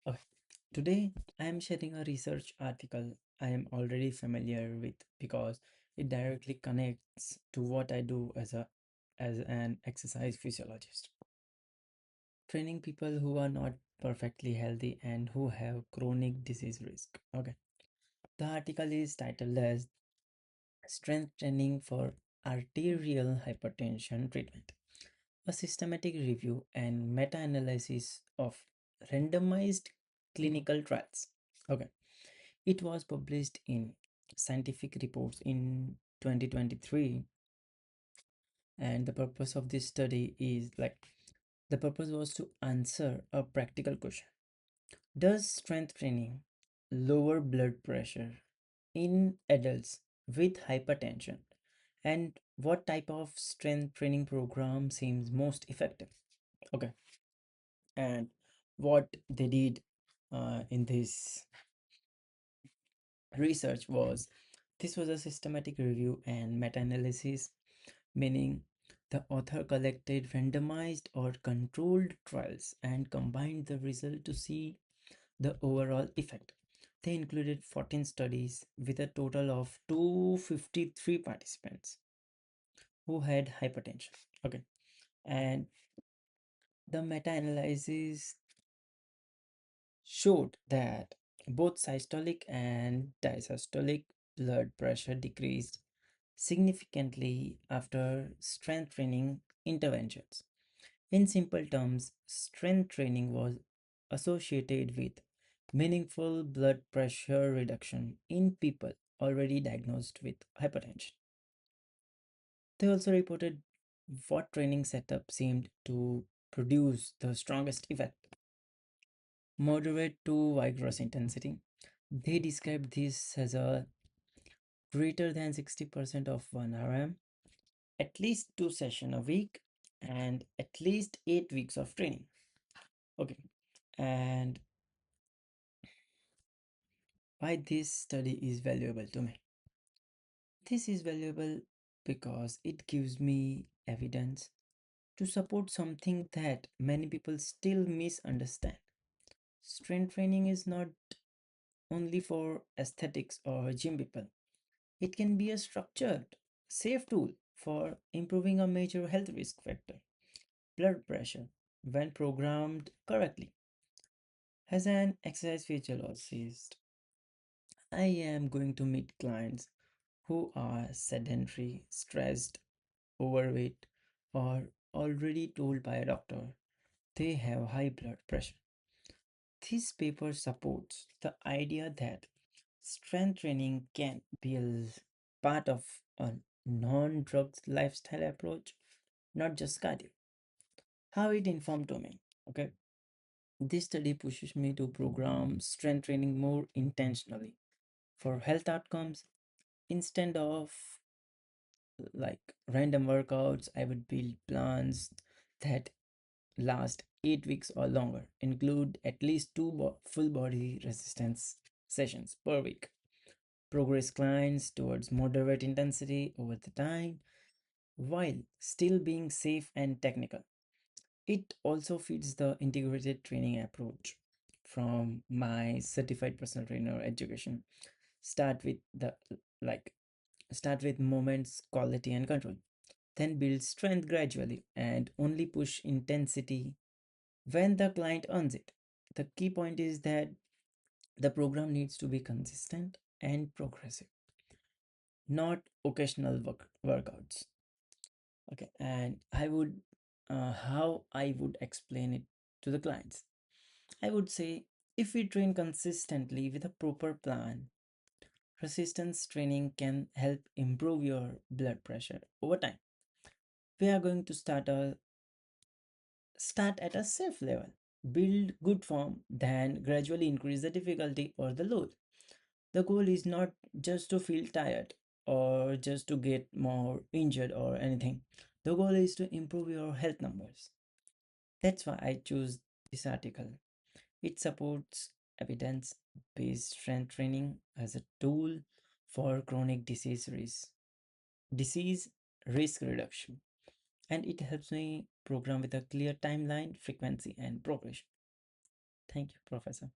Okay. Today, I am sharing a research article I am already familiar with because it directly connects to what I do as an exercise physiologist, training people who are not perfectly healthy and who have chronic disease risk. Okay. The article is titled as Strength Training for Arterial Hypertension Treatment, a systematic review and meta-analysis of randomized clinical trials. Okay. It was published in Scientific Reports in 2023, and the purpose of this study is the purpose was to answer a practical question. Does strength training lower blood pressure in adults with hypertension? And what type of strength training program seems most effective? Okay, and what they did in this research was this was a systematic review and meta-analysis, meaning the author collected randomized or controlled trials and combined the result to see the overall effect. They included 14 studies with a total of 253 participants who had hypertension. Okay, and the meta-analysis showed that both systolic and diastolic blood pressure decreased significantly after strength training interventions. In simple terms, strength training was associated with meaningful blood pressure reduction in people already diagnosed with hypertension. They also reported what training setup seemed to produce the strongest effect: moderate to vigorous intensity. They described this as a greater than 60% of 1 RM, at least 2 sessions a week, and at least 8 weeks of training. Okay, and why this study is valuable to me? This is valuable because it gives me evidence to support something that many people still misunderstand. Strength training is not only for aesthetics or gym people. It can be a structured, safe tool for improving a major health risk factor, blood pressure, when programmed correctly. As an exercise physiologist, I am going to meet clients who are sedentary, stressed, overweight, or already told by a doctor they have high blood pressure. This paper supports the idea that strength training can be a part of a non drug lifestyle approach, not just cardio. How it informed to me. Okay. This study pushes me to program strength training more intentionally for health outcomes instead of random workouts. I would build plans that last 8 weeks or longer, include at least two full body resistance sessions per week, progress clients towards moderate intensity over the time while still being safe and technical. It also fits the integrated training approach from my certified personal trainer education. Start with the like start with moments, quality and control. Then build strength gradually and only push intensity when the client earns it. The key point is that the program needs to be consistent and progressive, not occasional workouts. Okay, and how I would explain it to the clients. I would say if we train consistently with a proper plan, resistance training can help improve your blood pressure over time. We are going to start at a safe level, build good form, then gradually increase the difficulty or the load. The goal is not just to feel tired or just to get more injured or anything. The goal is to improve your health numbers. That's why I choose this article. It supports evidence based strength training as a tool for chronic disease risk reduction, and it helps me program with a clear timeline, frequency, and progression. Thank you, Professor.